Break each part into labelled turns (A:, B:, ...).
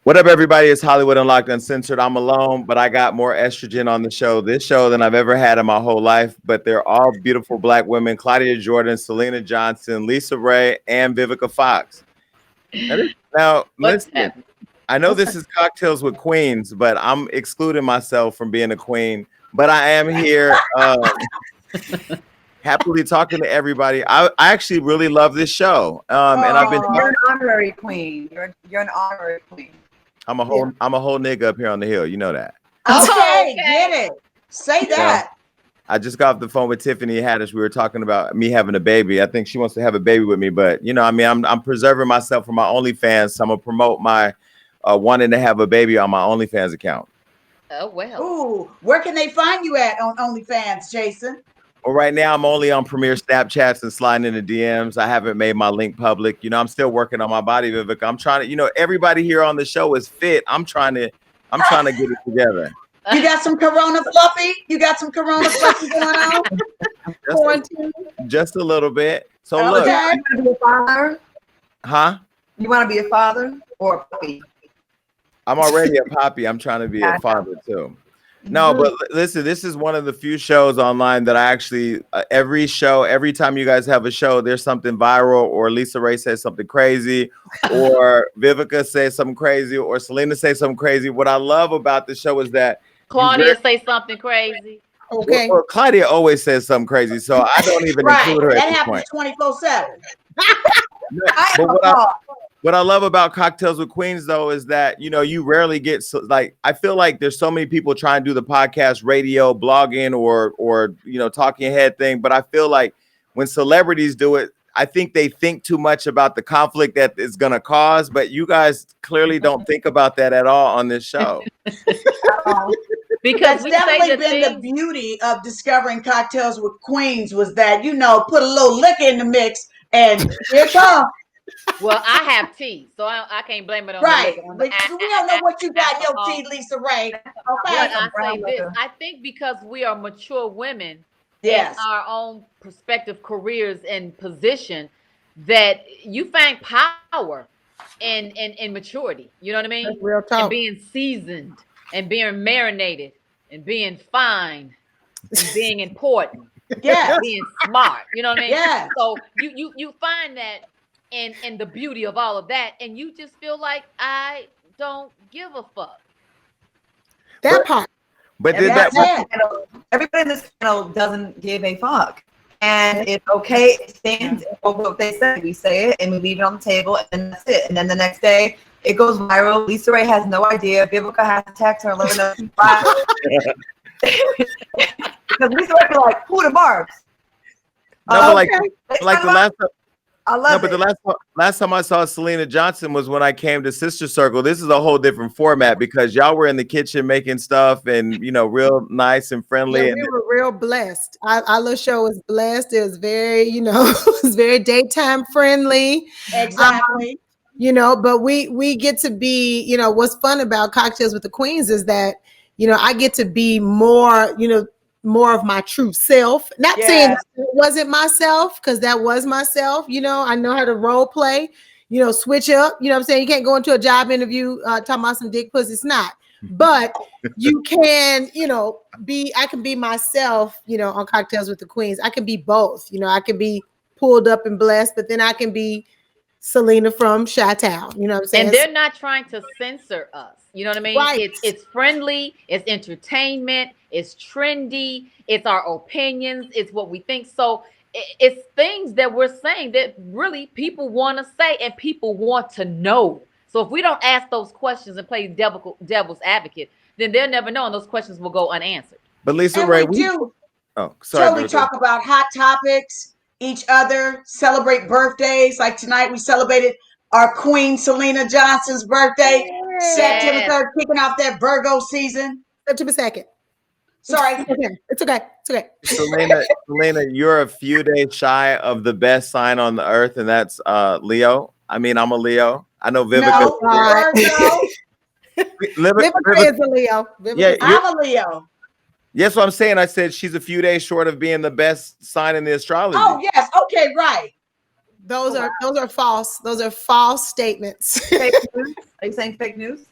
A: What up, everybody? It's Hollywood Unlocked Uncensored. I'm alone, but I got more estrogen on this show than I've ever had in my whole life. But they're all beautiful black women: Claudia Jordan, Selena Johnson, Lisa Raye, and Vivica Fox. Now, listen, I know this is Cocktails with Queens, but I'm excluding myself from being a queen. But I am here happily talking to everybody. I actually really love this show. And I've been
B: You're an honorary queen. You're an honorary queen.
A: I'm a whole nigga up here on the hill. You know that.
B: Okay, get it. Say that.
A: I just got off the phone with Tiffany Haddish. We were talking about me having a baby. I think she wants to have a baby with me, but I'm preserving myself for my OnlyFans. So I'm gonna promote my wanting to have a baby on my OnlyFans account.
C: Oh well.
B: Ooh, where can they find you at on OnlyFans, Jason?
A: Well, right now I'm only on Premiere Snapchats and sliding in the DMs. I haven't made my link public. I'm still working on my body, Vivica. I'm trying to, everybody here on the show is fit. I'm trying to get it together.
B: You got some Corona fluffy? You got some Corona fluffy going on?
A: Just a little bit. So
B: okay.
A: Look.
B: You want to be a father?
A: Huh?
B: You want to be a father or a puppy?
A: I'm already a poppy. I'm trying to be a father too. No, but listen, this is one of the few shows online that I actually, every time you guys have a show, there's something viral, or Lisa Raye says something crazy, or Vivica says something crazy, or Selena says something crazy. What I love about the show is that
C: Claudia say something crazy.
B: Okay.
A: Well, Claudia always says something crazy, so I don't even include her.
B: That happens 24/7.
A: But what I love about Cocktails with Queens, though, is that, you rarely get I feel like there's so many people trying to do the podcast, radio, blogging, or talking head thing. But I feel like when celebrities do it, I think they think too much about the conflict that it's going to cause. But you guys clearly don't think about that at all on this show.
C: Because
B: that's definitely been the beauty of discovering Cocktails with Queens, was that, put a little liquor in the mix and here it comes.
C: Well, I have tea, so I can't blame it on
B: right.
C: The
B: but we don't know what you got in your tea, Lisa Raye. Okay.
C: But I say this: I think because we are mature women,
B: yes,
C: in our own prospective careers and position, that you find power in maturity. You know what I mean?
B: That's real talk.
C: And being seasoned, and being marinated, and being fine, and being important.
B: Yeah,
C: being smart. You know what I mean?
B: Yeah.
C: So you find that. And the beauty of all of that, and you just feel like I don't give a fuck.
D: That part.
A: But
B: everybody in this channel doesn't give a fuck, and it's okay. It stands for what they say. We say it, and we leave it on the table, and that's it. And then the next day, it goes viral. Lisa Raye has no idea. Vivica has to text her, let her know. Because Lisa Raye be like, "Who the barbs?"
A: No, but like the last time.
B: I love it.
A: The last time I saw Selena Johnson was when I came to Sister Circle. This is a whole different format because y'all were in the kitchen making stuff and real nice and friendly.
D: Yeah, we were real blessed. Our little show was blessed. It was very, it was very daytime friendly.
B: Exactly.
D: But we get to be, what's fun about Cocktails with the Queens is that, I get to be more, more of my true self. Not saying it wasn't myself, because that was myself. I know how to role play, switch up. You know what I'm saying? You can't go into a job interview talking about some dick pussy. It's not. But you can, I can be myself, on Cocktails with the Queens. I can be both. I can be pulled up and blessed, but then I can be Selena from Chi-Town. You know what I'm saying?
C: And they're not trying to censor us. You know what I mean?
D: Right.
C: It's friendly. It's entertainment. It's trendy. It's our opinions. It's what we think. So it's things that we're saying that really people want to say and people want to know. So if we don't ask those questions and play devil's advocate, then they'll never know, and those questions will go unanswered.
A: But Lisa Raye,
B: we do.
A: Oh, sorry.
B: Totally talk about hot topics, each other, celebrate birthdays. Like tonight, we celebrated our Queen Selena Johnson's birthday.
D: Yes.
B: September 3rd, kicking off that Virgo season.
D: September 2nd.
B: Sorry.
D: It's okay.
A: Selena, you're a few days shy of the best sign on the earth, and that's Leo. I mean, I'm a Leo. I know Vivica.
B: No,
D: Vivica is a Leo.
B: I'm a Leo.
A: Yes, what I'm saying. I said she's a few days short of being the best sign in the astrology.
B: Oh, yes. Okay, right.
D: Those are false. Those are false statements.
B: Fake news? Are you saying fake news?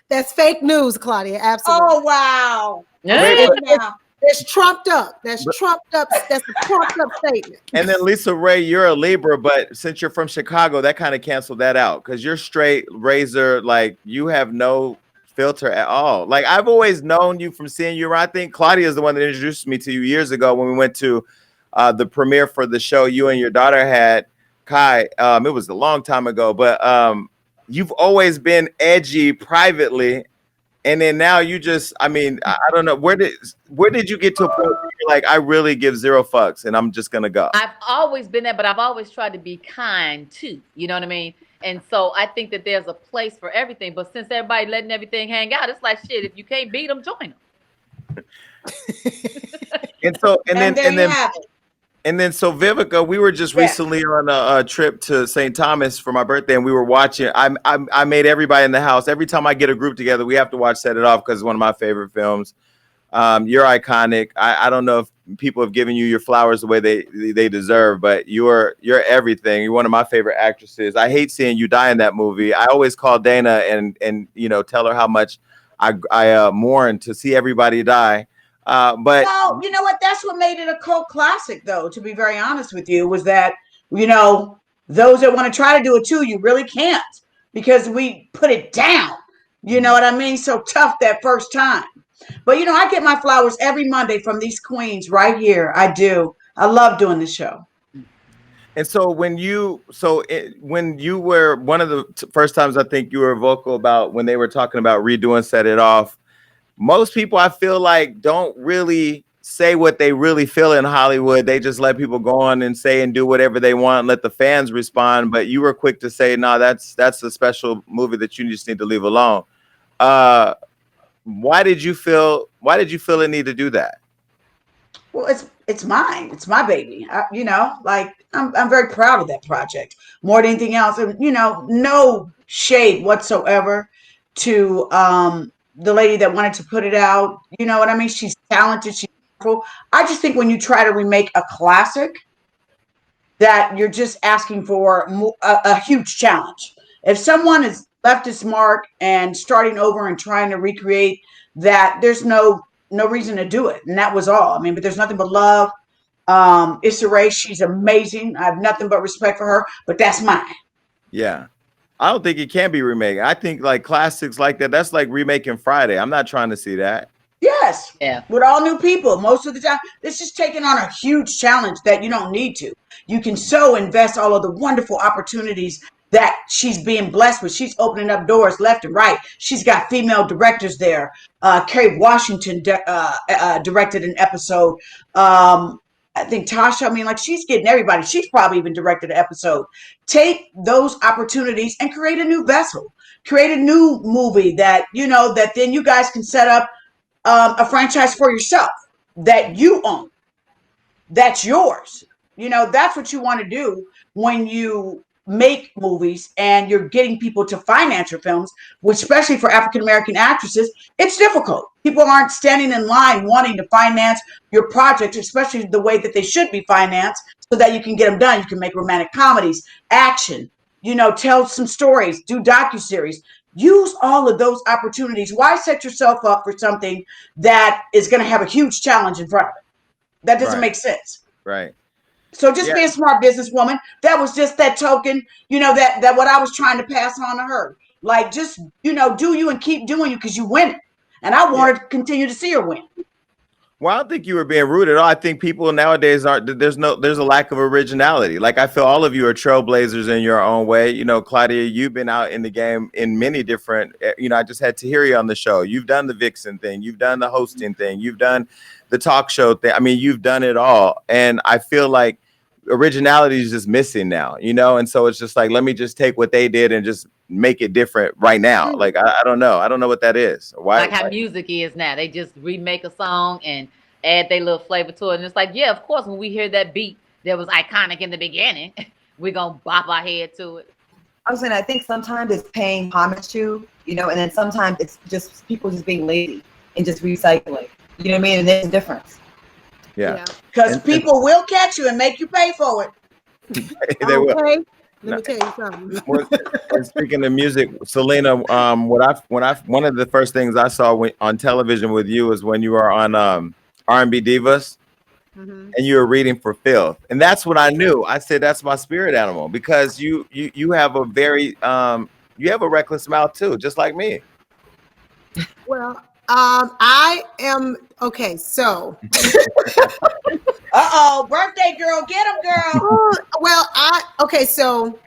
D: That's fake news, Claudia. Absolutely.
E: Oh wow.
C: Yeah.
D: It's trumped up. That's trumped up. That's a trumped up statement.
A: And then Lisa Raye, you're a Libra, but since you're from Chicago, that kind of canceled that out because you're straight razor, like you have no filter at all. Like I've always known you from seeing you around. I think Claudia is the one that introduced me to you years ago when we went to the premiere for the show you and your daughter had, Kai. It was a long time ago, but you've always been edgy privately. And then now you just, I mean, I don't know, where did you get to a point where you're like, I really give zero fucks and I'm just going to go?
C: I've always been there, but I've always tried to be kind too. You know what I mean? And so I think that there's a place for everything. But since everybody letting everything hang out, it's like, shit, if you can't beat them, join them.
A: And then so Vivica, we were just recently on a trip to St. Thomas for my birthday, and we were watching. I made everybody in the house. Every time I get a group together, we have to watch Set It Off because it's one of my favorite films. You're iconic. I don't know if people have given you your flowers the way they deserve, but you're everything. You're one of my favorite actresses. I hate seeing you die in that movie. I always call Dana and tell her how much I mourn to see everybody die. But
E: well, you know what? That's what made it a cult classic, though. To be very honest with you, was that those that want to try to do it too, you really can't because we put it down. You know what I mean? So tough that first time. But I get my flowers every Monday from these queens right here. I do. I love doing the show.
A: And so when you were one of the first times I think you were vocal about when they were talking about redoing Set It Off. Most people, I feel like, don't really say what they really feel in Hollywood. They just let people go on and say and do whatever they want and let the fans respond. But you were quick to say, no, that's a special movie that you just need to leave alone. Why did you feel a need to do that?
E: Well, it's mine. It's my baby. I'm very proud of that project more than anything else. And, no shade whatsoever to the lady that wanted to put it out. You know what I mean? She's talented. She's wonderful. I just think when you try to remake a classic, that you're just asking for a huge challenge. If someone has left its mark and starting over and trying to recreate that, there's no reason to do it. And that was all. I mean, but there's nothing but love. Issa Raye, she's amazing. I have nothing but respect for her, but that's mine.
A: Yeah. I don't think it can be remade. I think like classics like that's like Remaking Friday. I'm not trying to see that.
E: Yes.
C: Yeah.
E: With all new people, most of the time, this is taking on a huge challenge that you don't need to. You can so invest all of the wonderful opportunities that she's being blessed with. She's opening up doors left and right. She's got female directors there. Kerry Washington directed an episode. I think Tasha, she's getting everybody. She's probably even directed an episode. Take those opportunities and create a new vessel. Create a new movie that then you guys can set up a franchise for yourself that you own. That's yours. That's what you want to do when you make movies and you're getting people to finance your films, which especially for African-American actresses, it's difficult. People aren't standing in line wanting to finance your project, especially the way that they should be financed so that you can get them done. You can make romantic comedies, action, tell some stories, do docuseries, use all of those opportunities. Why set yourself up for something that is going to have a huge challenge in front of it? That doesn't make sense.
A: Right.
E: So just be a smart businesswoman. That was just that token, that what I was trying to pass on to her. Like, just, do you and keep doing you because you win. And I want to continue to see her win.
A: Well, I don't think you were being rude at all. I think people nowadays there's a lack of originality. Like, I feel all of you are trailblazers in your own way. Claudia, you've been out in the game in many different, I just had Tahiri on the show. You've done the Vixen thing. You've done the hosting thing. You've done the talk show thing. You've done it all. And I feel like originality is just missing now, and so it's just like, let me just take what they did and just make it different right now. Mm-hmm. Like, I don't know what that is. Why?
C: Like how music is now. They just remake a song and add their little flavor to it. And it's like, yeah, of course, when we hear that beat that was iconic in the beginning, we're going to bop our head to it.
B: I was saying, I think sometimes it's paying homage to, and then sometimes it's just people just being lazy and just recycling. You know what I mean? And there's a difference.
E: Yeah. Because people will catch you and make you pay for it.
A: They will.
D: Let me tell you something.
A: And speaking of music, Selena, one of the first things I saw on television with you was when you were on R&B Divas,
D: Mhm.
A: and you were reading for filth, and that's what I knew. I said that's my spirit animal, because you have a very you have a reckless mouth too, just like me.
D: Well, I am okay. So,
E: Birthday girl, get him, girl.
D: well, so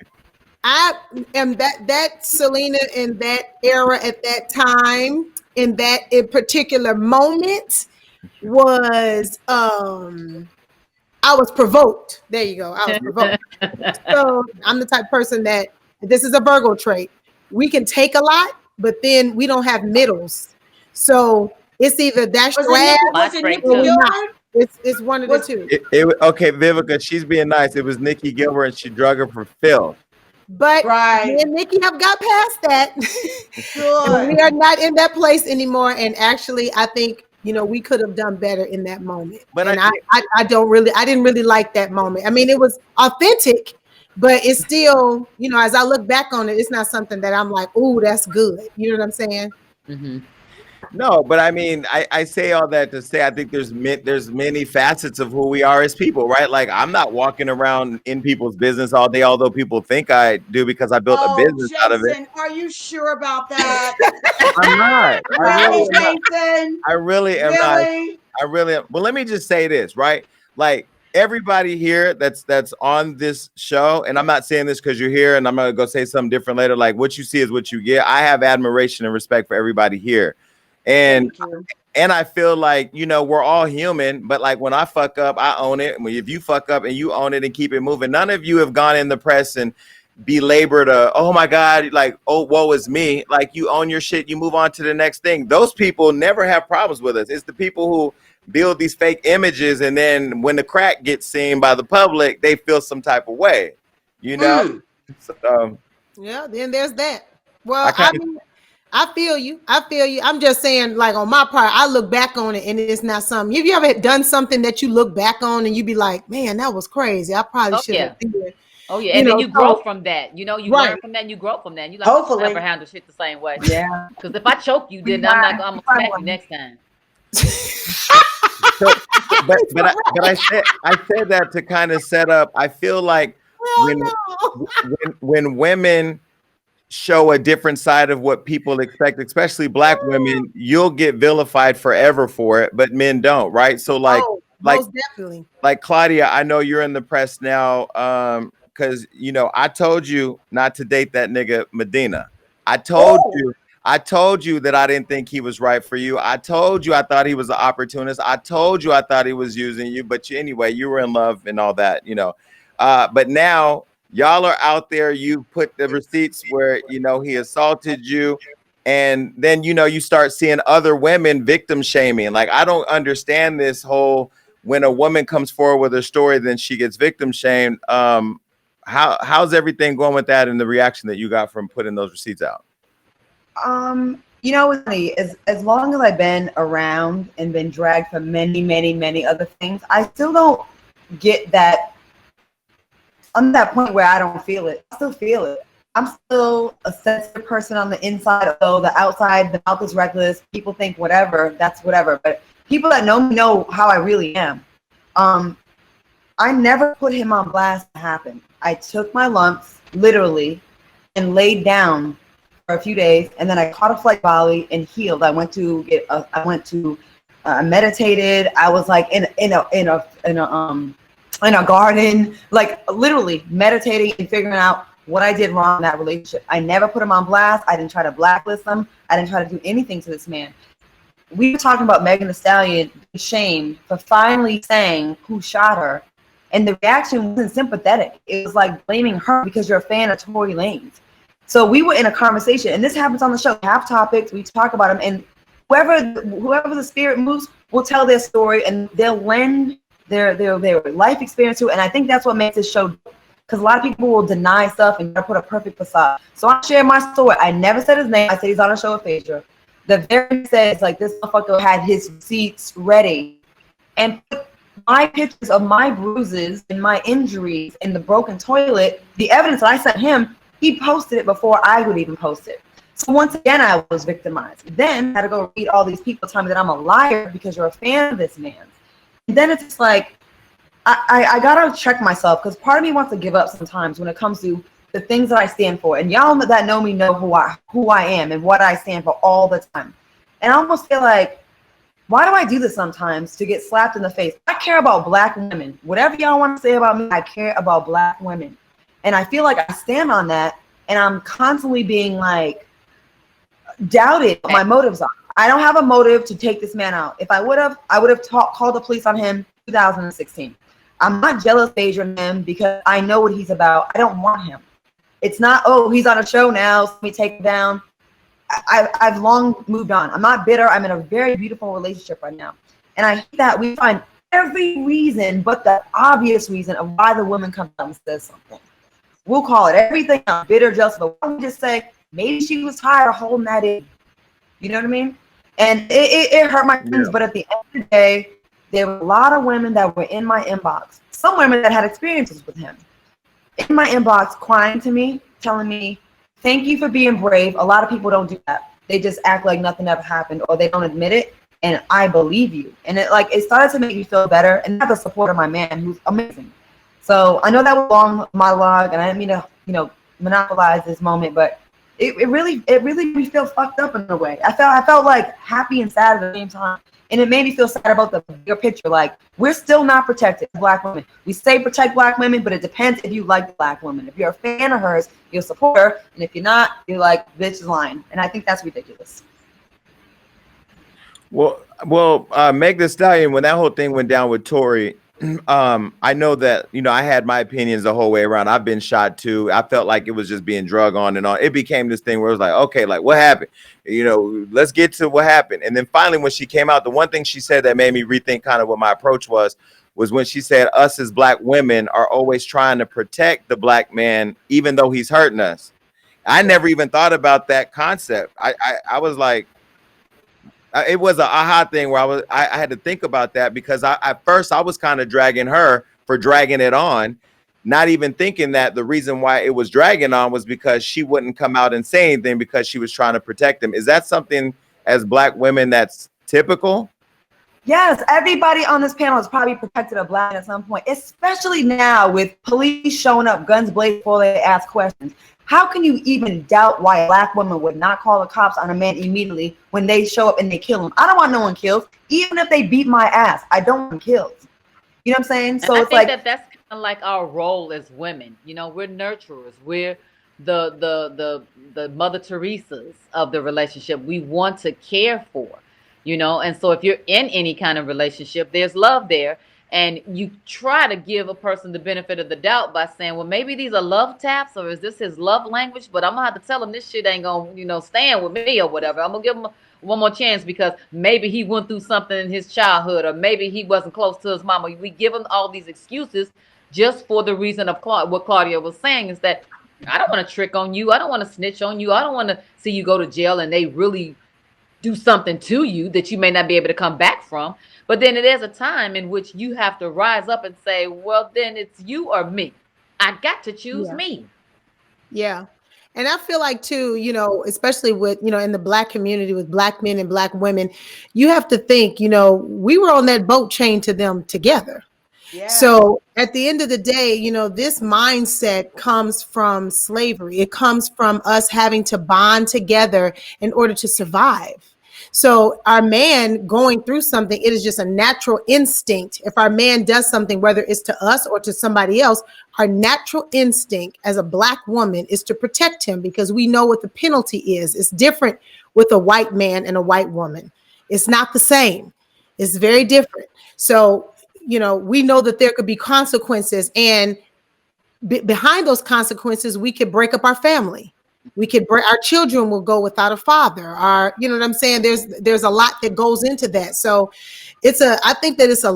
D: I am that Selena in that era at that time, in that in particular moment was I was provoked. There you go. I was provoked. So I'm the type of person that this is a Virgo trait. We can take a lot, but then we don't have middles. So it's either dash
E: Was
D: your ass
E: it Nikki
D: or we not.
E: Gilbert?
D: It's one of the two.
A: Okay, Vivica, she's being nice. It was Nikki Gilbert, and she drug her for filth.
D: But
E: Right.
D: me and Nikki have got past that.
E: Good.
D: We are not in that place anymore. And actually, I think we could have done better in that moment.
A: But
D: I didn't really like that moment. I mean, it was authentic, but it's still, as I look back on it, it's not something that I'm like, oh, that's good. You know what I'm saying?
C: Mm-hmm.
A: No, but I mean, I say all that to say I think there's many facets of who we are as people, right? Like, I'm not walking around in people's business all day, although people think I do because I built a business out of it.
E: Jason, are you sure about that?
A: I'm not.
E: Really, Jason?
A: I really am
E: Really?
A: not. I really am. Well, let me just say this, right? Like, everybody here that's on this show, and I'm not saying this because you're here, and I'm gonna go say something different later. Like, what you see is what you get. I have admiration and respect for everybody here. And I feel like, we're all human, but like when I fuck up, I own it. If you fuck up and you own it and keep it moving, none of you have gone in the press and belabored oh my God, like, oh, woe is me. Like, you own your shit, you move on to the next thing. Those people never have problems with us. It's the people who build these fake images, and then when the crack gets seen by the public, they feel some type of way, So,
D: yeah, then there's that. Well, I feel you. I'm just saying, like, on my part, I look back on it and it's not something. Have you ever done something that you look back on and you be like, man, that was crazy. I probably should have did it.
C: Oh yeah, and then you grow from that. You learn from that, and you grow from that. And you like,
E: hopefully
C: never handle shit the same way.
B: Yeah.
C: Because if I choke you, then I'm gonna smack you next time.
A: But I said that to kind of set up. I feel like when women show a different side of what people expect, especially Black women, you'll get vilified forever for it, but men don't, right? So
D: most definitely.
A: Like, Claudia, I know you're in the press now, because I told you not to date that nigga Medina. I told you that I didn't think he was right for you. I told you I thought he was an opportunist. I told you I thought he was using you, but anyway, you were in love and all that, but now y'all are out there. You put the receipts where, he assaulted you. And then, you start seeing other women victim shaming. Like, I don't understand this whole, when a woman comes forward with her story, then she gets victim shamed. How's everything going with that and the reaction that you got from putting those receipts out?
B: It's funny. As long as I've been around and been dragged for many, many, many other things, I still don't get that. I'm at that point where I don't feel it. I still feel it. I'm still a sensitive person on the inside, although the outside, the mouth is reckless. People think whatever, that's whatever. But people that know me know how I really am. I never put him on blast to happen. I took my lumps, literally, and laid down for a few days, and then I caught a flight Bali and healed. I meditated. I was like in a garden, like literally meditating and figuring out what I did wrong in that relationship. I never put him on blast. I didn't try to blacklist him. I didn't try to do anything to this man. We were talking about Megan Thee Stallion being shamed for finally saying who shot her. And the reaction wasn't sympathetic. It was like blaming her because you're a fan of Tory Lanez. So we were in a conversation, and this happens on the show. We have topics, we talk about them, and whoever the spirit moves will tell their story, and they'll lend their life experience to it. And I think that's what makes this show, because a lot of people will deny stuff and put a perfect facade. So I share my story. I never said his name. I said he's on a show with Phaedra. The very next day, it's like this motherfucker had his receipts ready and put my pictures of my bruises and my injuries and the broken toilet, the evidence that I sent him, he posted it before I would even post it. So once again, I was victimized. Then I had to go read all these people telling me that I'm a liar because you're a fan of this man. And then it's just like, I gotta check myself, because part of me wants to give up sometimes when it comes to the things that I stand for. And y'all that know me know who I am and what I stand for all the time. And I almost feel like, why do I do this sometimes to get slapped in the face? I care about Black women. Whatever y'all want to say about me, I care about Black women. And I feel like I stand on that, and I'm constantly being like doubted what my motives are. I don't have a motive to take this man out. If I would have called the police on him in 2016. I'm not jealous of him because I know what he's about. I don't want him. It's not, oh, he's on a show now, so let me take him down. I've long moved on. I'm not bitter. I'm in a very beautiful relationship right now. And I hate that we find every reason but the obvious reason of why the woman comes out and says something. We'll call it everything. I'm bitter, jealous, but why don't we just say, maybe she was tired of holding that in. You know what I mean? And it hurt my feelings, but at the end of the day, there were a lot of women that were in my inbox. Some women that had experiences with him. In my inbox, crying to me, telling me, thank you for being brave. A lot of people don't do that. They just act like nothing ever happened, or they don't admit it. And I believe you. And it started to make me feel better, and have the support of my man, who's amazing. So I know that was a long monologue, and I didn't mean to, monopolize this moment, but it really made me feel fucked up in a way. I felt like happy and sad at the same time. And it made me feel sad about the bigger picture. Like, we're still not protected, Black women. We say protect Black women, but it depends if you like Black women. If you're a fan of hers, you'll support her. And if you're not, you're like, bitch is lying. And I think that's ridiculous.
A: Well, Meg Thee Stallion, when that whole thing went down with Tory, I know that, I had my opinions the whole way around. I've been shot too. I felt like it was just being drug on and on. It became this thing where it was like, okay, like what happened? Let's get to what happened. And then finally, when she came out, the one thing she said that made me rethink kind of what my approach was when she said us as Black women are always trying to protect the Black man, even though he's hurting us. I never even thought about that concept. I was like, it was an aha thing where I had to think about that, because at first I was kind of dragging her for dragging it on, not even thinking that the reason why it was dragging on was because she wouldn't come out and say anything because she was trying to protect him. Is that something as Black women that's typical?
B: Yes, everybody on this panel has probably protected a Black man at some point, especially now with police showing up, guns blazing before they ask questions. How can you even doubt why a Black woman would not call the cops on a man immediately when they show up and they kill him? I don't want no one killed. Even if they beat my ass, I don't want them killed. You know what I'm saying? So it's like,
C: that's kind of like our role as women. We're nurturers. We're the Mother Teresas of the relationship. We want to care for, and so if you're in any kind of relationship, there's love there. And you try to give a person the benefit of the doubt by saying, well, maybe these are love taps, or is this his love language? But I'm going to have to tell him this shit ain't going to stand with me or whatever. I'm going to give him one more chance because maybe he went through something in his childhood, or maybe he wasn't close to his mama. We give him all these excuses just for the reason of what Claudia was saying, is that I don't want to trick on you. I don't want to snitch on you. I don't want to see you go to jail and they really do something to you that you may not be able to come back from. But then there's a time in which you have to rise up and say, well, then it's you or me. I got to choose me.
D: Yeah. And I feel like too, especially with, in the Black community with Black men and Black women, you have to think, we were on that boat chained to them together. Yeah. So at the end of the day, this mindset comes from slavery. It comes from us having to bond together in order to survive. So our man going through something, it is just a natural instinct. If our man does something, whether it's to us or to somebody else, our natural instinct as a Black woman is to protect him, because we know what the penalty is. It's different with a white man and a white woman. It's not the same. It's very different. So, we know that there could be consequences, and behind those consequences, we could break up our family. We could break, our children will go without a father. You know what I'm saying? There's a lot that goes into that. So I think that it's a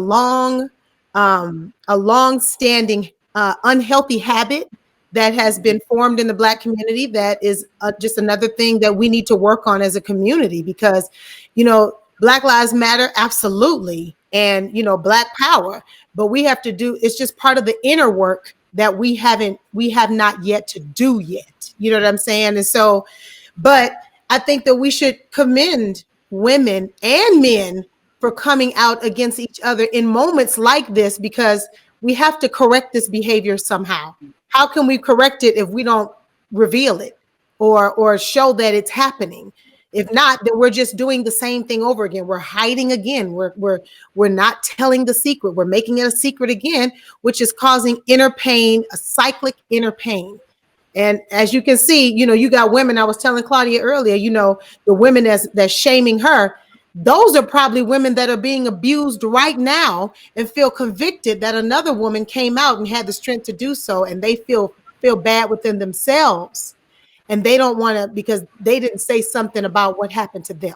D: long-standing unhealthy habit that has been formed in the Black community. That is just another thing that we need to work on as a community, because, Black Lives Matter, absolutely. and, you know, Black power. But we have to do, it's just part of the inner work that we have not yet to do yet. You know what I'm saying? And so, but I think that we should commend women and men for coming out against each other in moments like this, because we have to correct this behavior somehow. How can we correct it if we don't reveal it or show that it's happening? If not, then we're just doing the same thing over again. We're hiding again. We're not telling the secret. We're making it a secret again, which is causing inner pain, a cyclic inner pain. And as you can see, you know, you got women. I was telling Claudia earlier, you know, the women that's shaming her, those are probably women that are being abused right now and feel convicted that another woman came out and had the strength to do so, and they feel bad within themselves, and they don't want to, because they didn't say something about what happened to them.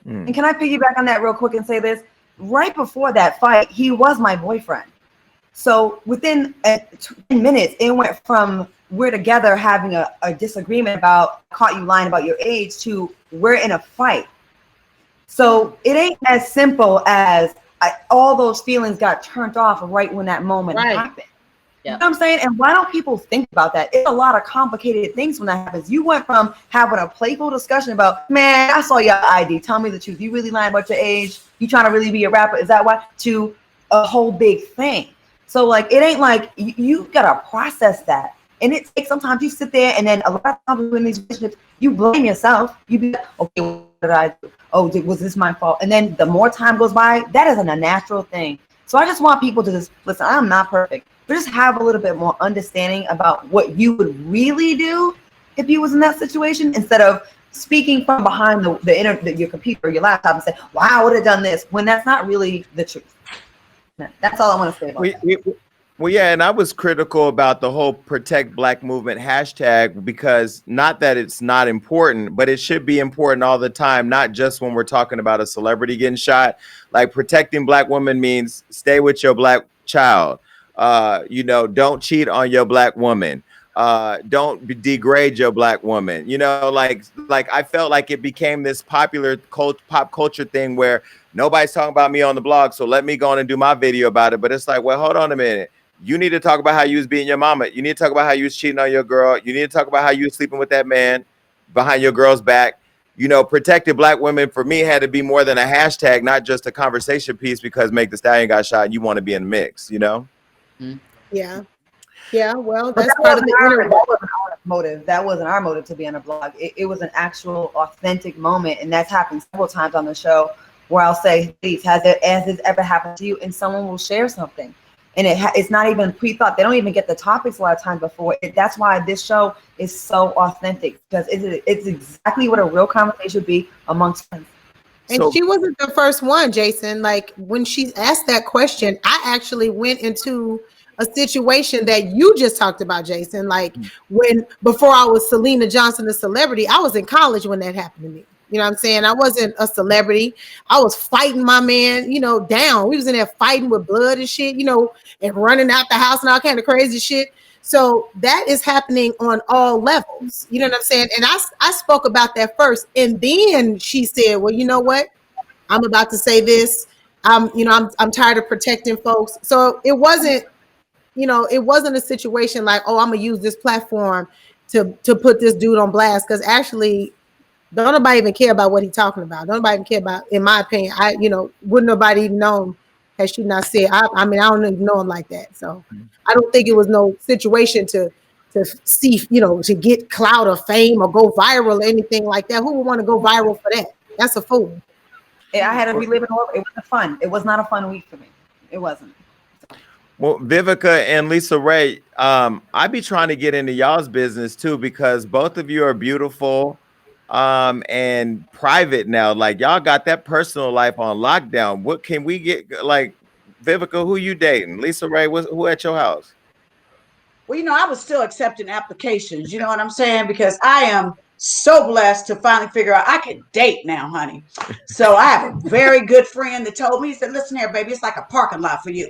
B: And can I piggyback on that real quick and say this? Right before that fight, he was my boyfriend. So within 10 minutes, it went from we're together having a disagreement about caught you lying about your age to we're in a fight. So it ain't as simple as all those feelings got turned off right when that moment happened. You know what I'm saying? And why don't people think about that? It's a lot of complicated things when that happens. You went from having a playful discussion about, man, I saw your ID. Tell me the truth. You really lying about your age? You trying to really be a rapper? Is that why? To a whole big thing. So like, it ain't like you gotta process that. And it takes, sometimes you sit there and then a lot of times in these relationships, you blame yourself. You be like, okay, what did I do? Oh, was this my fault? And then the more time goes by, that isn't a natural thing. So I just want people to just listen. I'm not perfect, but just have a little bit more understanding about what you would really do if you was in that situation, instead of speaking from behind your computer or your laptop and say, "Wow, I would have done this," when that's not really the truth. That's all I want to say about that.
A: Well, yeah, and I was critical about the whole Protect Black Movement hashtag, because not that it's not important, but it should be important all the time, not just when we're talking about a celebrity getting shot. Like, protecting Black women means stay with your Black child. You know, don't cheat on your Black woman. Don't degrade your Black woman. You know, like I felt like it became this popular pop culture thing where nobody's talking about me on the blog, so let me go on and do my video about it. But it's like, well, hold on a minute. You need to talk about how you was beating your mama. You need to talk about how you was cheating on your girl. You need to talk about how you was sleeping with that man behind your girl's back. You know, protecting Black women for me had to be more than a hashtag, not just a conversation piece because Meg Thee Stallion got shot and you want to be in the mix, you know?
D: Yeah. Yeah, well, that's part of the
B: that wasn't our motive. That wasn't our motive to be on a blog. It was an actual authentic moment. And that's happened several times on the show where I'll say, please, has this ever happened to you? And someone will share something. And it's not even pre-thought. They don't even get the topics a lot of times before. That's why this show is so authentic, because it's exactly what a real conversation would be amongst friends.
D: And she wasn't the first one, Jason. Like, when she asked that question, I actually went into a situation that you just talked about, Jason. Like, before I was Selena Johnson, a celebrity, I was in college when that happened to me. You know what I'm saying? I wasn't a celebrity. I was fighting my man, you know, down. We was in there fighting with blood and shit, you know, and running out the house and all kind of crazy shit. So that is happening on all levels. You know what I'm saying? And I spoke about that first. And then she said, well, you know what? I'm about to say this. I'm tired of protecting folks. So it wasn't a situation like, oh, I'm gonna use this platform to put this dude on blast. Because actually, don't nobody even care about what he's talking about. Don't nobody even care about, in my opinion. Wouldn't nobody even know him had she not said. I mean, I don't even know him like that. So I don't think it was no situation to see, to get clout or fame or go viral or anything like that. Who would want to go viral for that? That's a fool.
B: Yeah, I had to relive it all. It wasn't fun. It was not a fun week for me. It wasn't.
A: Well, Vivica and Lisa Raye, I be trying to get into y'all's business too, because both of you are beautiful and private now. Like, y'all got that personal life on lockdown. What can we get? Like, Vivica, who you dating? Lisa Raye, who at your house?
E: Well, I was still accepting applications. You know what I'm saying? Because I am so blessed to finally figure out I can date now, honey. So I have a very good friend that told me, he said, listen here, baby, it's like a parking lot for you.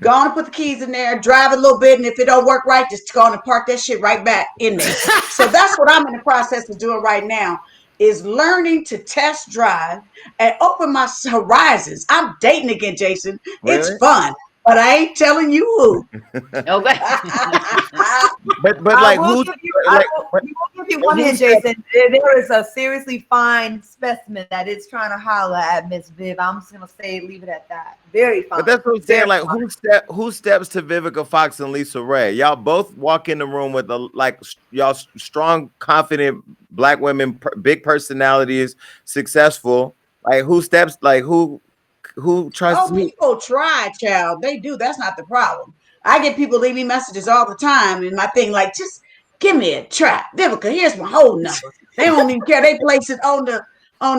E: Go on and put the keys in there, drive a little bit, and if it don't work right, just go on and park that shit right back in there. So that's what I'm in the process of doing right now. is learning to test drive and open my horizons. I'm dating again, Jason.
A: Really?
E: It's fun, but I ain't telling you who.
C: Okay.
A: But
B: I
A: like
B: will
A: who's
B: give you,
A: like
B: we will give you one
A: who's
B: hint, Jason. There is a seriously fine specimen that is trying to holler at Miss Viv. I'm just gonna say, leave it at that. Very fine.
A: But that's what I'm saying.
B: Very
A: Like,
B: fine.
A: who steps to Vivica Fox and Lisa Raye? Y'all both walk in the room with y'all strong, confident black women, big personalities, successful. Like, who steps? Like, who tries
E: Oh,
A: to?
E: people try, child. They do. That's not the problem. I get people leave me messages all the time, and my thing like, just give me a try, Vivica. Here's my whole number. They don't even care. They place it on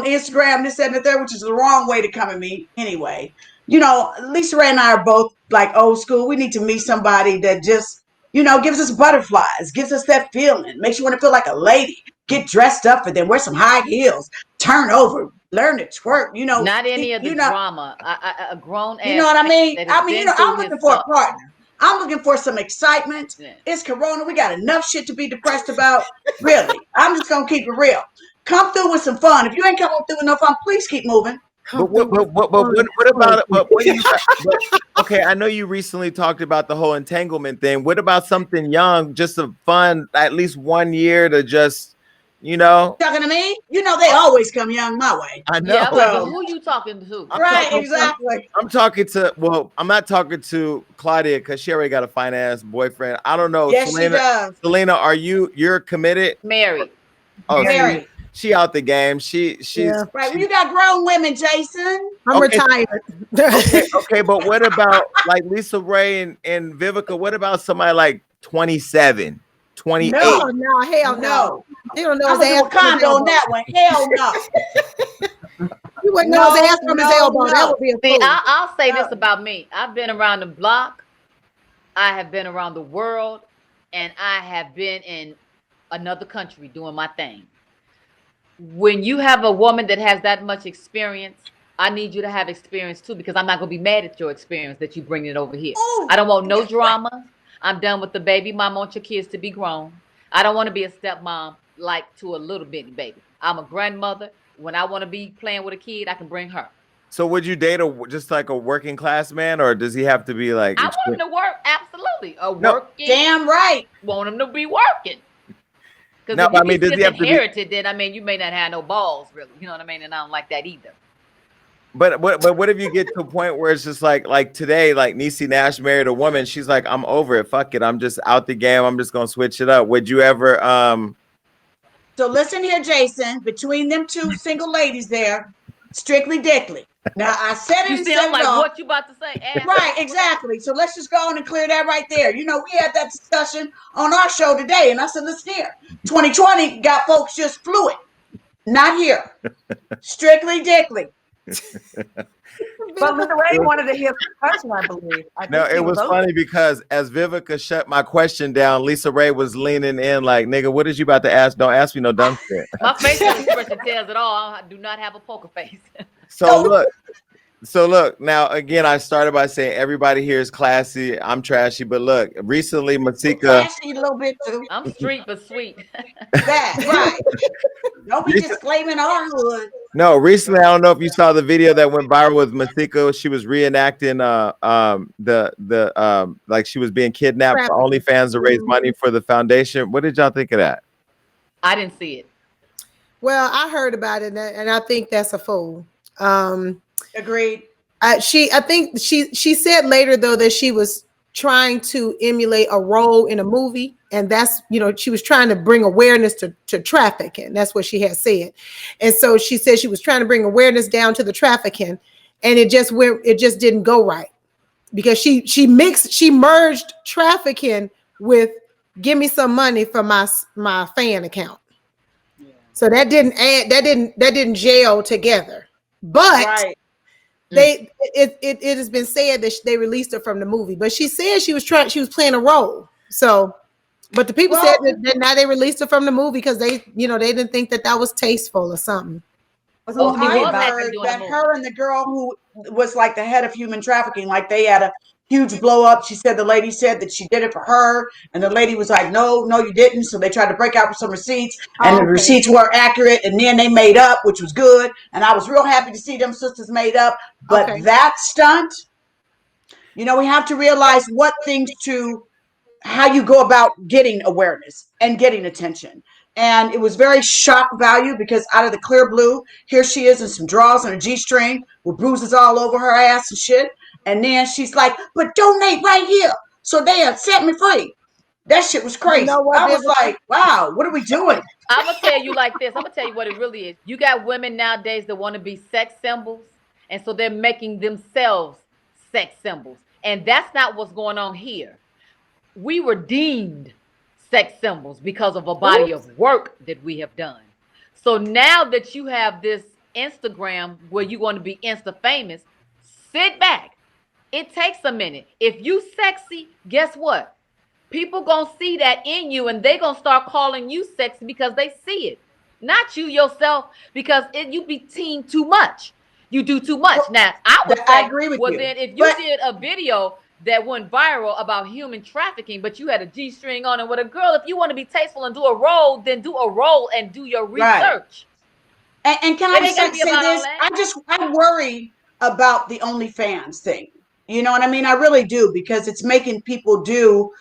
E: Instagram, this, that, and the third, which is the wrong way to come at me anyway. You know, Lisa Ray and I are both like old school. We need to meet somebody that just, gives us butterflies, gives us that feeling, makes you want to feel like a lady. Get dressed up for them, wear some high heels, turn over, learn to twerk.
C: Not any of the drama. A grown ass.
E: You know what I mean?
C: That has been
E: I'm
C: through
E: looking
C: his
E: for a
C: stuff.
E: partner. I'm looking for some excitement.
C: Yeah.
E: It's Corona. We got enough shit to be depressed about. Really. I'm just gonna keep it real. Come through with some fun. If you ain't coming through with no fun, please keep moving.
A: But what about it? But when you okay, I know you recently talked about the whole entanglement thing. What about something young, just a fun, at least 1 year to just,
E: Talking to me? They always come young my way.
A: I know.
C: Yeah, but who you talking to?
E: Right, exactly.
A: I'm talking to, well, I'm not talking to Claudia because she already got a fine ass boyfriend. I don't know.
E: Yes, she does.
A: Selena, you're committed?
C: Married.
A: Oh,
E: Married.
A: she out the game. She's
E: right. Well, you got grown women, Jason.
D: I'm retired.
A: okay, but what about like Lisa Ray and Vivica? What about somebody like 27, 28?
D: No, hell no. They don't know
E: I'm
D: his ass
E: gonna do a condo on that one. Hell no.
D: You wouldn't know his ass from his elbow.
E: No.
D: That would be a
C: See,
D: fool.
C: I'll say this about me. I've been around the block. I have been around the world, and I have been in another country doing my thing. When you have a woman that has that much experience, I need you to have experience too, because I'm not going to be mad at your experience that you bring it over here.
E: Ooh.
C: I don't want no drama. I'm done with the baby mom. I want your kids to be grown. I don't want to be a stepmom like to a little bitty baby. I'm a grandmother. When I want to be playing with a kid, I can bring her.
A: So would you date just like a working class man, or does he have to be like?
C: I want him to work. Absolutely. Working.
E: Damn right.
C: Want him to be working. Because
A: No,
C: if you
A: I mean, does he have to be
C: inherited, then I mean, you may not have no balls, really. You know what I mean? And I don't like that either.
A: But what if you get to a point where it's just like today, like Niecy Nash married a woman, she's like, I'm over it. Fuck it. I'm just out the game. I'm just gonna switch it up. Would you ever
E: So listen here, Jason. Between them two single ladies there, strictly dickly. Now I said it.
C: You see, I'm like, what you about to say?
E: Right, exactly. So let's just go on and clear that right there. We had that discussion on our show today, and I said, listen here. 2020 got folks just fluid. Not here. Strictly dickly.
B: But Lisa Ray wanted to hear the question, I believe.
A: No, it was funny because as Vivica shut my question down, Lisa Ray was leaning in like, nigga, what is you about to ask? Don't ask me no dumb shit.
C: My facial expression tells it all. I do not have a poker face.
A: So look, now again, I started by saying everybody here is classy. I'm trashy, but look, recently Masika.
E: Trashy a little bit too.
C: I'm street but sweet.
E: That right. Don't be just claiming our hood.
A: No, recently I don't know if you saw the video that went viral with Masika. She was reenacting like she was being kidnapped for OnlyFans to raise money for the foundation. What did y'all think of that?
C: I didn't see it.
D: Well, I heard about it, and I think that's a fool.
E: Agreed.
D: I think she said later though that she was trying to emulate a role in a movie, and that's she was trying to bring awareness to trafficking. That's what she had said, and so she said she was trying to bring awareness down to the trafficking, and it just didn't go right because she merged trafficking with give me some money for my fan account. Yeah. So that didn't gel together, but. Right. It has been said that they released her from the movie, but she said she was playing a role. So, but the people said that now they released her from the movie because they didn't think that was tasteful or something.
B: What's a
E: Well,
B: little
C: She
E: I
C: was
B: movie about?
C: acting
E: heard
C: doing a
E: that
C: movie.
E: her and the girl who was like the head of human trafficking, like they had a huge blow up. She said the lady said that she did it for her, and the lady was like, "No, no, you didn't." So they tried to break out with some receipts, and
B: Oh,
E: the
B: okay.
E: receipts weren't accurate. And then they made up, which was good. And I was real happy to see them sisters made up. But
D: Okay.
E: that stunt, we have to realize what things to how you go about getting awareness and getting attention. And it was very shock value because out of the clear blue, here she is in some drawers and a G-string with bruises all over her ass and shit. And then she's like, but donate right here. So they'll set me free. That shit was
D: You know
E: crazy.
D: what,
E: I was
D: Vivica?
E: like, wow, what are we doing?
C: I'm gonna tell you like this. I'm gonna tell you what it really is. You got women nowadays that want to be sex symbols, and so they're making themselves sex symbols, and that's not what's going on here. We were deemed sex symbols because of a body of work that we have done. So now that you have this Instagram where you're going to be insta famous, sit back. It takes a minute. If you sexy, guess what? People gonna see that in you, and they gonna start calling you sexy because they see it, not you yourself, because you be teen too much. You do too much.
E: Well,
C: Now I would
E: I
C: say,
E: agree with
C: well,
E: you.
C: then if you
E: But
C: did a video that went viral about human trafficking, but you had a G-string on and with a girl, if you want to be tasteful and do a role, then do a role and do your
E: right.
C: research.
E: And can
C: It
E: I
C: ain't gotta be
E: say
C: about all
E: this?
C: that.
E: I worry about the OnlyFans thing. You know what I mean? I really do because it's making people do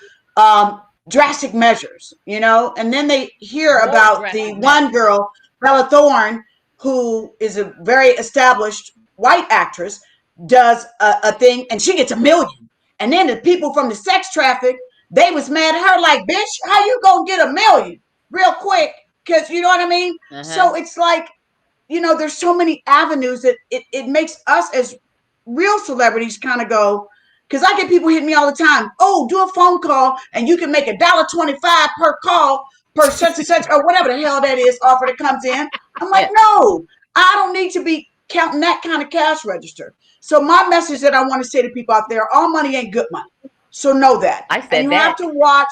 E: drastic measures, and then they hear
C: More
E: about the
C: drastic
E: one
C: measures.
E: girl, Bella Thorne, who is a very established white actress, does a thing and she gets 1 million. And then the people from the sex traffic, they was mad at her like, bitch, how you gonna get 1 million real quick? Because you know what I mean?
C: Uh-huh.
E: So it's like, there's so many avenues that it makes us as real celebrities kind of go, because I get people hitting me all the time. Oh, do a phone call and you can make $1.25 per call per such and such or whatever the hell that is offer that comes in. I'm like,
C: Yeah.
E: no, I don't need to be counting that kind of cash register. So my message that I want to say to people out there, all money ain't good money. So know that.
C: I
E: And
C: said
E: you have
C: that.
E: to watch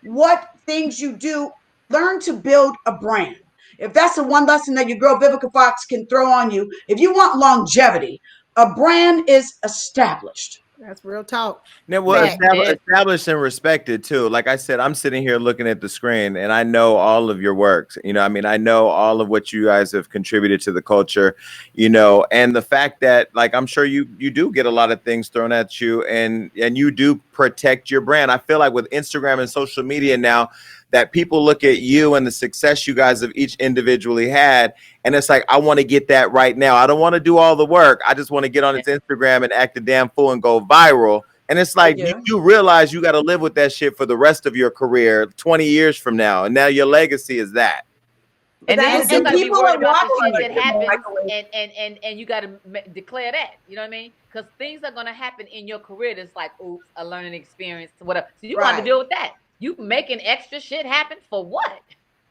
E: what things you do. Learn to build a brand. If that's the one lesson that your girl Vivica Fox can throw on you, if you want longevity, a brand is established.
D: That's real talk.
A: Now, well,
C: That's
D: Fact.
C: it.
A: established and respected too. Like I said, I'm sitting here looking at the screen, and I know all of your works. I mean, I know all of what you guys have contributed to the culture. And the fact that, like, I'm sure you do get a lot of things thrown at you, and you do protect your brand. I feel like with Instagram and social media now, that people look at you and the success you guys have each individually had, and it's like, I want to get that right now. I don't want to do all the work. I just want to get on its Instagram and act a damn fool and go viral. And it's like, you realize you got to live with that shit for the rest of your career, 20 years from now. And now your legacy is that.
C: And then you
E: And
C: still
E: some
C: got to be
E: people
C: worried
E: are
C: about the
E: watching
C: shit that
E: it.
C: happens, and you got to declare that. You know what I mean? Because things are gonna happen in your career that's like, oops, a learning experience, whatever. So you got to
E: Right.
C: deal with that. You making extra shit happen for what?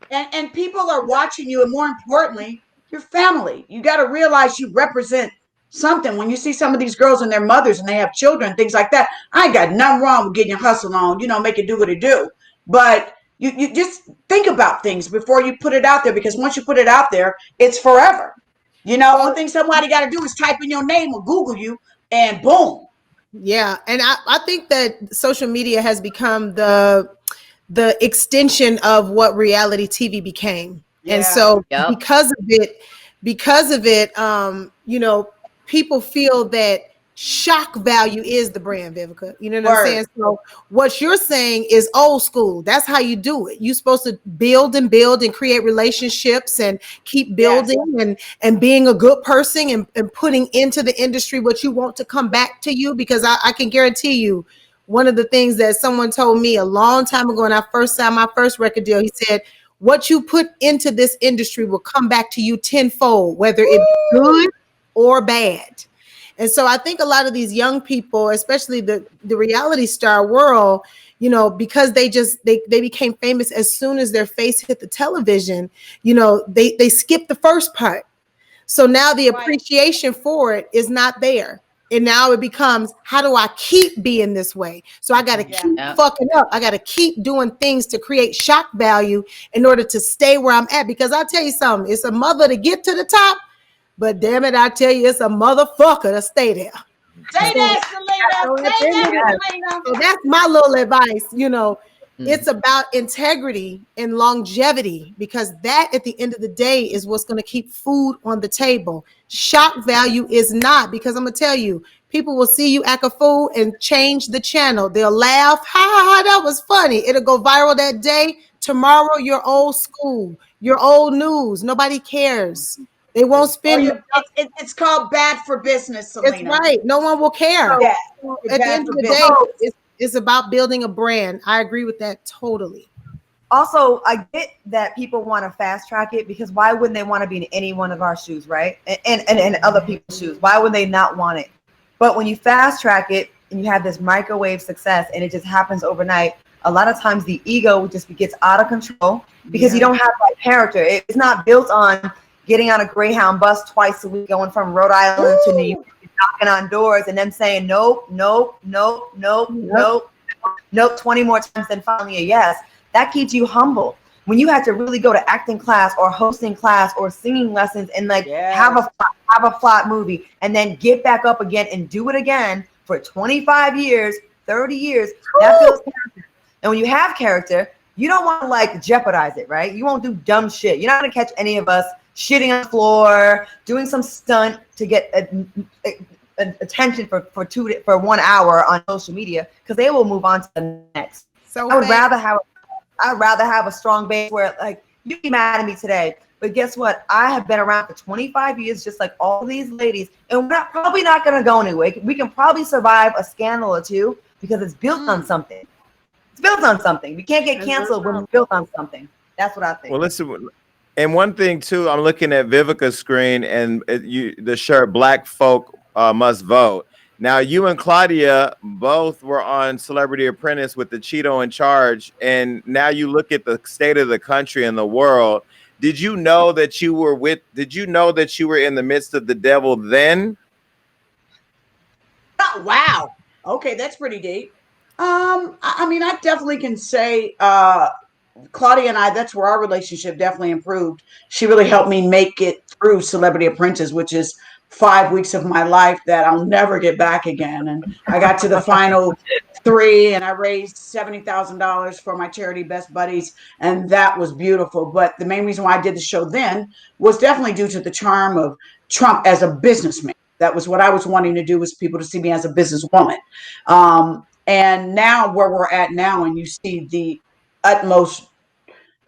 E: And people are watching you, and more importantly, your family. You got to realize you represent something. When you see some of these girls and their mothers and they have children, things like that, I ain't got nothing wrong with getting your hustle on, make it do what it do. But you just think about things before you put it out there, because once you put it out there, it's forever. One thing somebody got to do is type in your name or Google you, and boom.
D: Yeah. And I think that social media has become the extension of what reality TV became.
E: Yeah.
D: And so
C: Yep.
D: because of it, people feel that shock value is the brand, Vivica. You know what I'm saying? So what you're saying is old school. That's how you do it. You're supposed to build and create relationships and keep building and being a good person and putting into the industry what you want to come back to you. Because I can guarantee you, one of the things that someone told me a long time ago when I first signed my first record deal, he said, what you put into this industry will come back to you tenfold, whether it be good or bad. And so I think a lot of these young people, especially the reality star world, because they became famous as soon as their face hit the television, they skipped the first part. So now the appreciation for it is not there. And now it becomes, how do I keep being this way? So I got to keep fucking up. I got to keep doing things to create shock value in order to stay where I'm at. Because I'll tell you something, it's a mother to get to the top, but damn it, I tell you, it's a motherfucker to stay there.
E: Say that, Selena. Say that, Selena.
D: So that's my little advice. It's about integrity and longevity, because that at the end of the day is what's going to keep food on the table. Shock value is not, because I'm going to tell you, people will see you act a fool and change the channel. They'll laugh. Ha ha ha, that was funny. It'll go viral that day. Tomorrow, you're old school. You're old news. Nobody cares. They won't spend.
E: It's called bad for business, Selena.
D: That's right. No one will care.
E: Yeah.
D: At the end of the day, it's about building a brand. I agree with that totally.
B: Also, I get that people want to fast track it, because why wouldn't they want to be in any one of our shoes, right? And other people's shoes. Why would they not want it? But when you fast track it and you have this microwave success and it just happens overnight, a lot of times the ego just gets out of control, because you don't have that character. It's not built on getting on a Greyhound bus twice a week, going from Rhode Island to New York, knocking on doors and then saying nope, 20 more times, then finally a yes. That keeps you humble. When you have to really go to acting class or hosting class or singing lessons and have a flat movie and then get back up again and do it again for 25 years, 30 years, that builds character. And when you have character, you don't want to jeopardize it, right? You won't do dumb shit. You're not going to catch any of us shitting on the floor, doing some stunt to get attention for 1 hour on social media, because they will move on to the next. So I'd rather have a strong base where you be mad at me today, but guess what? I have been around for 25 years, just like all these ladies, and we're probably not going to go anywhere. We can probably survive a scandal or two because it's built on something. It's built on something. We can't get canceled when it's built on something. That's what I think.
A: Well, listen. And one thing too, I'm looking at Vivica's screen and the shirt "Black Folk Must Vote." Now, you and Claudia both were on Celebrity Apprentice with the Cheeto in charge, and now you look at the state of the country and the world. Did you know that you were in the midst of the devil then?
E: Oh, wow. Okay, that's pretty deep. I mean, I definitely can say Claudia and I, that's where our relationship definitely improved. She really helped me make it through Celebrity Apprentice, which is 5 weeks of my life that I'll never get back again. And I got to the final 3 and I raised $70,000 for my charity Best Buddies. And that was beautiful. But the main reason why I did the show then was definitely due to the charm of Trump as a businessman. That was what I was wanting to do, was people to see me as a businesswoman. And now where we're at now, and you see the utmost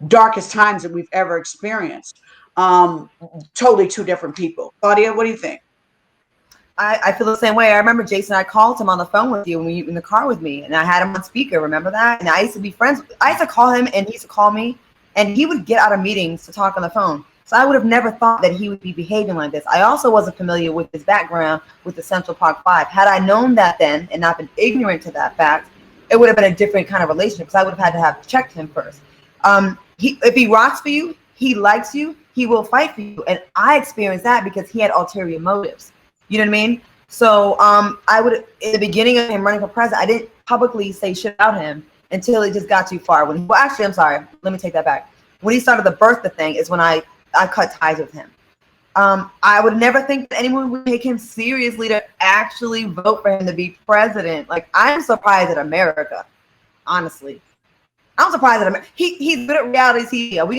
E: darkest times that we've ever experienced. Totally two different people. Claudia, what do you think?
B: I feel the same way. I remember, Jason, I called him on the phone with you when you in the car with me, and I had him on speaker. Remember that? And I used to be friends. I used to call him, and he used to call me, and he would get out of meetings to talk on the phone. So I would have never thought that he would be behaving like this. I also wasn't familiar with his background with the Central Park 5. Had I known that then and not been ignorant to that fact, it would have been a different kind of relationship, because I would have had to have checked him first. If he rocks for you, he likes you, he will fight for you. And I experienced that because he had ulterior motives. You know what I mean? So I would, in the beginning of him running for president, I didn't publicly say shit about him until it just got too far. Actually, I'm sorry. Let me take that back. When he started the birther thing is when I cut ties with him. I would never think that anyone would take him seriously to actually vote for him to be president. I'm surprised at America, honestly. I'm surprised at America. He's good at reality TV. Are we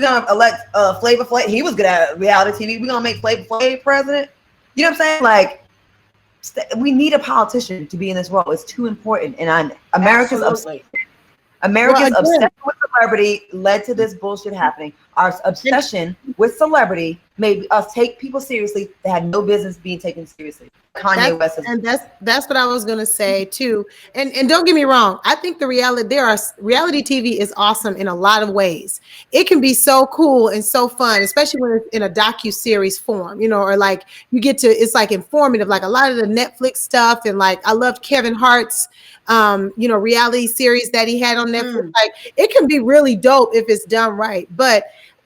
B: gonna elect Flavor Flav? He was good at reality TV. We're gonna make Flavor Flav president. You know what I'm saying? We need a politician to be in this role. It's too important. And America's obsession with celebrity led to this bullshit happening. Our obsession with celebrity made us take people seriously that had no business being taken seriously. Kanye West,
D: and that's what I was gonna say too. And don't get me wrong, I think reality TV is awesome in a lot of ways. It can be so cool and so fun, especially when it's in a docu-series form, or you get to, it's informative, a lot of the Netflix stuff, and I loved Kevin Hart's reality series that he had on Netflix. It can be really dope if it's done right. But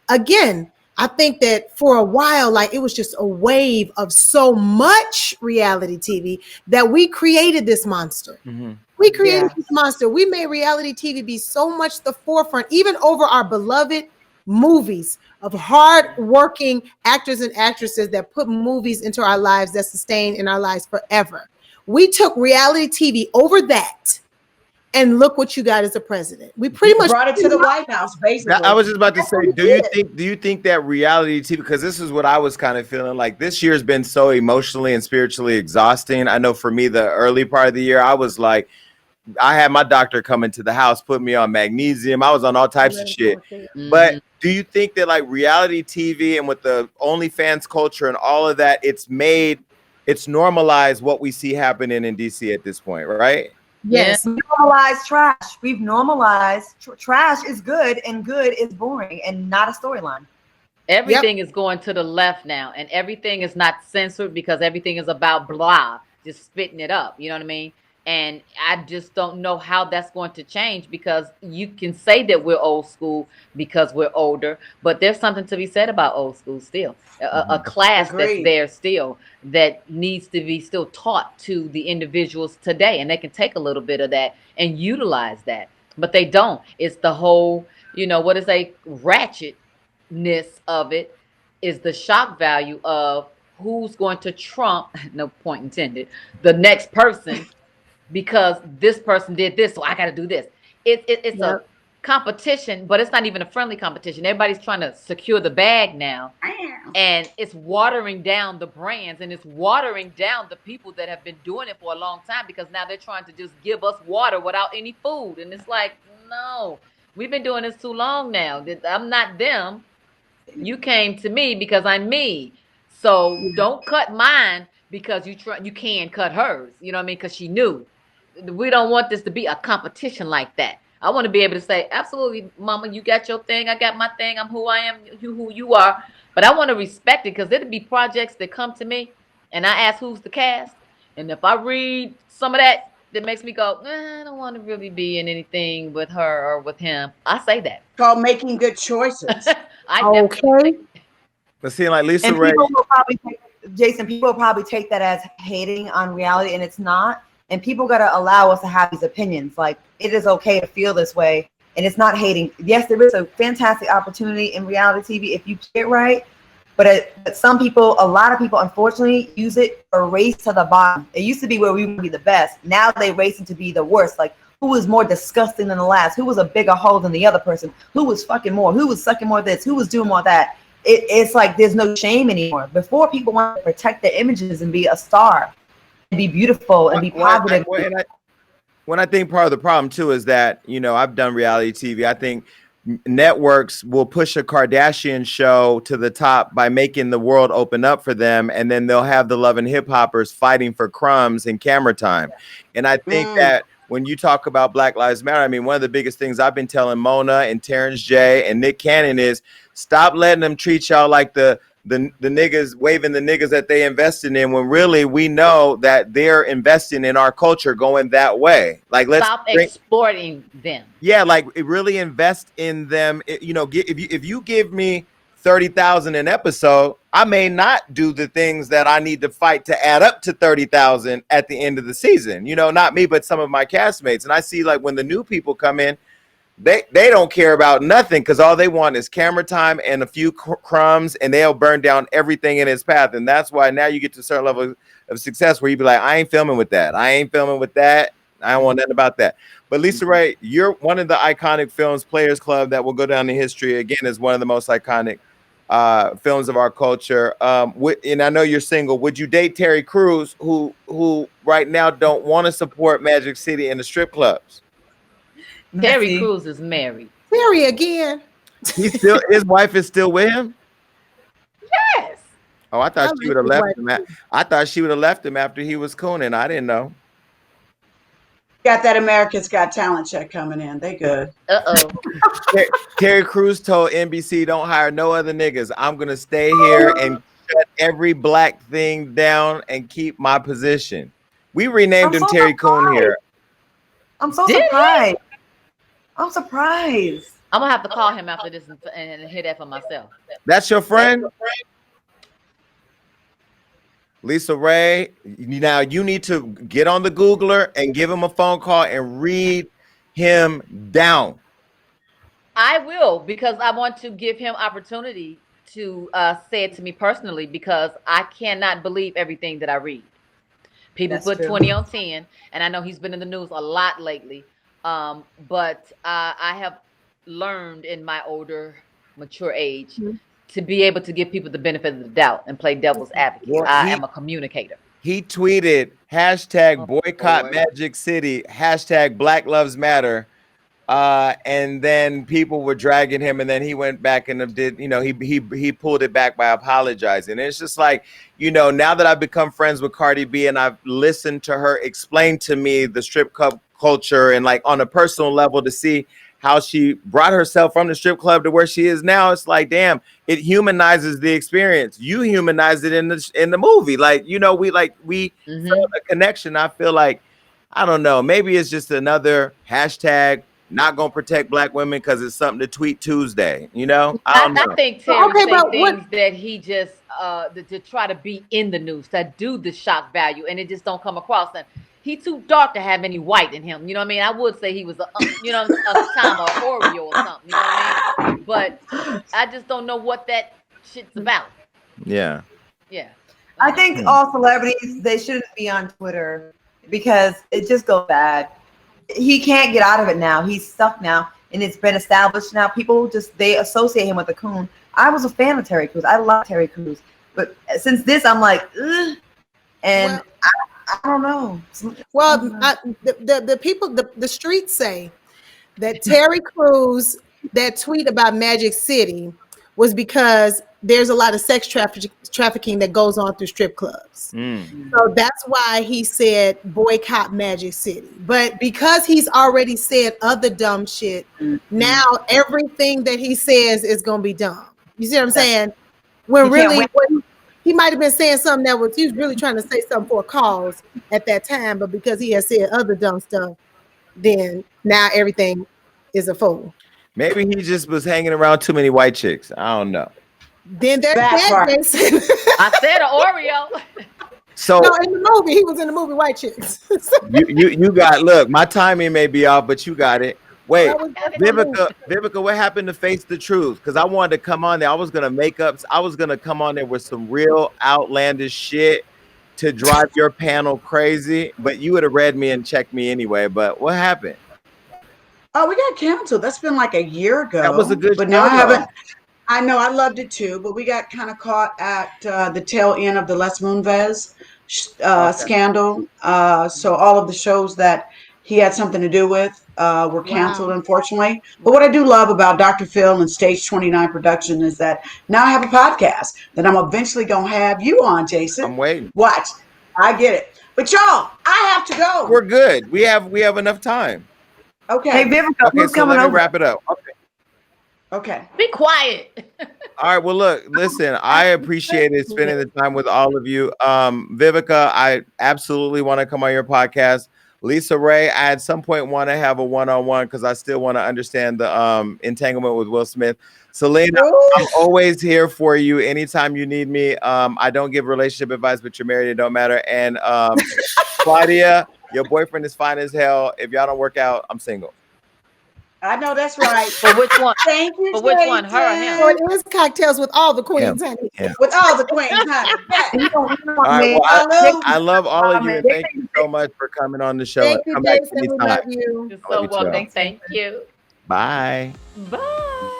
D: again, I think that for a while, it was just a wave of so much reality TV that we created this monster. Mm-hmm. We created this monster. We made reality TV be so much the forefront, even over our beloved movies, of hard-working actors and actresses that put movies into our lives that sustain in our lives forever. We took reality TV over that, and look what you got as a president. We pretty much
E: brought it to the White House, basically.
A: I was just about to say, do you think that reality TV, because this is what I was kind of feeling like, this year's been so emotionally and spiritually exhausting. I know for me, the early part of the year, I was like, I had my doctor come into the house, put me on magnesium. I was on all types of shit. But do you think that like reality TV and with the OnlyFans culture and all of that, it's normalized what we see happening in DC at this point, right?
B: Yes, we normalize trash. We've normalized trash is good and good is boring and not a storyline.
C: Everything is going to the left now, and everything is not censored because everything is about blah, just spitting it up. You know what I mean? And I just don't know how that's going to change, because you can say that we're old school because we're older, but there's something to be said about old school still. A class that's there still that needs to be still taught to the individuals today, and they can take a little bit of that and utilize that, but they don't. It's the whole, what is a ratchetness of it is the shock value of who's going to trump, no point intended, the next person. Because this person did this, so I got to do this. It's a competition, but it's not even a friendly competition. Everybody's trying to secure the bag now, and it's watering down the brands, and it's watering down the people that have been doing it for a long time, because now they're trying to just give us water without any food, and it's like, no, we've been doing this too long now. I'm not them. You came to me because I'm me, so don't cut mine because you can cut hers. You know what I mean? Because she knew. We don't want this to be a competition like that. I want to be able to say, absolutely, mama, you got your thing, I got my thing, I'm who I am, you who you are. But I want to respect it, because there'll be projects that come to me and I ask who's the cast. And if I read some of that makes me go, I don't want to really be in anything with her or with him, I say that.
E: It's called making good choices.
A: But seeing like Lisa
B: and
A: Raye.
B: People will probably take that as hating on reality, and it's not. And people got to allow us to have these opinions. Like, it is okay to feel this way, and it's not hating. Yes, there is a fantastic opportunity in reality TV if you get it right. But some people, a lot of people, unfortunately, use it for a race to the bottom. It used to be where we would be the best. Now they racing to be the worst. Like, who was more disgusting than the last? Who was a bigger hole than the other person? Who was fucking more? Who was sucking more of this? Who was doing more of that? It's like there's no shame anymore. Before, people wanted to protect their images and be a star, and be beautiful and be positive.
A: When I think part of the problem too is that, I've done reality TV. I think networks will push a Kardashian show to the top by making the world open up for them, and then they'll have the Love and Hip Hoppers fighting for crumbs and camera time. And I think that when you talk about Black Lives Matter, I mean, one of the biggest things I've been telling Mona and Terrence J and Nick Cannon is stop letting them treat y'all like the niggas, waving the niggas that they invested in, when really we know that they're investing in our culture going that way. Like, let's
C: stop exploiting them.
A: Yeah, like really invest in them. If you give me 30,000 an episode, I may not do the things that I need to fight to add up to 30,000 at the end of the season. Not me, but some of my castmates. And I see like when the new people come in, they don't care about nothing, because all they want is camera time and a few crumbs, and they'll burn down everything in its path. And that's why now you get to a certain level of success where you be like, I ain't filming with that. I ain't filming with that. I don't want nothing about that. But Lisa Raye, you're one of the iconic films, Players Club, that will go down in history again as one of the most iconic films of our culture. And I know you're single. Would you date Terry Crews, who right now don't want to support Magic City and the strip clubs?
C: Terry Crews is married.
D: Terry again.
A: His wife is still with him?
C: Yes.
A: Oh, I thought she would have left him. I thought she would have left him after he was cooning. I didn't know.
E: Got that America's Got Talent check coming in. They good.
A: Terry Crews told NBC, don't hire no other niggas. I'm going to stay here and shut every black thing down and keep my position. We renamed him Terry Coon here.
B: I'm so surprised. I'm surprised.
C: I'm gonna have to call him after this and hear that for myself.
A: That's your friend? Lisa Raye, now you need to get on the Googler and give him a phone call and read him down.
C: I will, because I want to give him opportunity to say it to me personally, because I cannot believe everything that I read. People
B: That's
C: put
B: true.
C: 20 on 10, and I know he's been in the news a lot lately. But I have learned in my older, mature age to be able to give people the benefit of the doubt and play devil's advocate.
A: Well,
C: I am a communicator.
A: He tweeted hashtag boycott
C: Lord.
A: Magic City, hashtag Black Lives Matter. And then people were dragging him, and then he went back and did, he pulled it back by apologizing. And it's just like, now that I've become friends with Cardi B and I've listened to her explain to me the strip club culture and like on a personal level to see how she brought herself from the strip club to where she is now, it's like, damn, it humanizes the experience. You humanized it in the movie. Like, we felt a connection. I feel like, I don't know, maybe it's just another hashtag not gonna protect Black women because it's something to tweet Tuesday. I don't know.
C: I think Terry
D: Okay,
C: say
D: but
C: things that he just to try to be in the news, to do the shock value, and it just don't come across. And he too dark to have any white in him. You know what I mean? I would say he was a time or Oreo or something. You know what I mean? But I just don't know what that shit's about.
A: Yeah.
C: Yeah.
B: I think all celebrities, they shouldn't be on Twitter because it just goes bad. He can't get out of it now. He's stuck now, and it's been established now. People they associate him with a coon. I was a fan of Terry Crews. I love Terry Crews, but since this, I'm like, ugh. And I don't know.
D: Well, the people, the streets say that Terry Crews, that tweet about Magic City was because there's a lot of sex trafficking that goes on through strip clubs. So that's why he said boycott Magic City. But because he's already said other dumb shit, now everything that he says is going to be dumb. You see what I'm saying? When really, he might have been saying something he was really trying to say something for a cause at that time, but because he has said other dumb stuff, then now everything is a fool.
A: Maybe he just was hanging around too many white chicks. I don't know.
D: Then there's that, Jason.
C: I said an Oreo.
D: So no, in the movie, he was in the movie White Chicks.
A: you got, look, my timing may be off, but you got it. Wait, Vivica, what happened to Face the Truth? Because I wanted to come on there. I was gonna come on there with some real outlandish shit to drive your panel crazy, but you would have read me and checked me anyway. But what happened?
E: Oh, we got canceled. That's been like a year ago.
A: That was a good show.
E: But now I haven't. I know, I loved it too, but we got kind of caught at the tail end of the Les Moonves scandal. So all of the shows that he had something to do with were canceled, unfortunately. But what I do love about Dr. Phil and Stage 29 Production is that now I have a podcast that I'm eventually going to have you on, Jason.
A: I'm waiting.
E: Watch. I get it. But y'all, I have to go.
A: We're good. We have enough time.
E: Okay.
B: Hey, Vivica, who's coming
A: let me
B: over?
A: wrap it up.
E: Okay.
C: Be quiet.
A: All right. Well, look, listen, I appreciated spending the time with all of you. Vivica, I absolutely want to come on your podcast. Lisa Raye, I at some point want to have a one-on-one because I still want to understand the entanglement with Will Smith. Selena, I'm always here for you anytime you need me. I don't give relationship advice, but you're married, it don't matter. And Claudia, your boyfriend is fine as hell. If y'all don't work out, I'm single.
E: I know that's right.
C: For which one?
E: Thank you.
C: For which one? Her or him?
D: So it is cocktails with all the queens, honey.
A: Yeah.
E: With all the queens, honey.
A: All right, well, I love all of you, and thank you so much for coming on the show.
D: Thank you,
A: Come back
D: Jason. We
A: anytime.
D: love you.
C: You're so welcome. Thank you.
A: Bye.
C: Bye.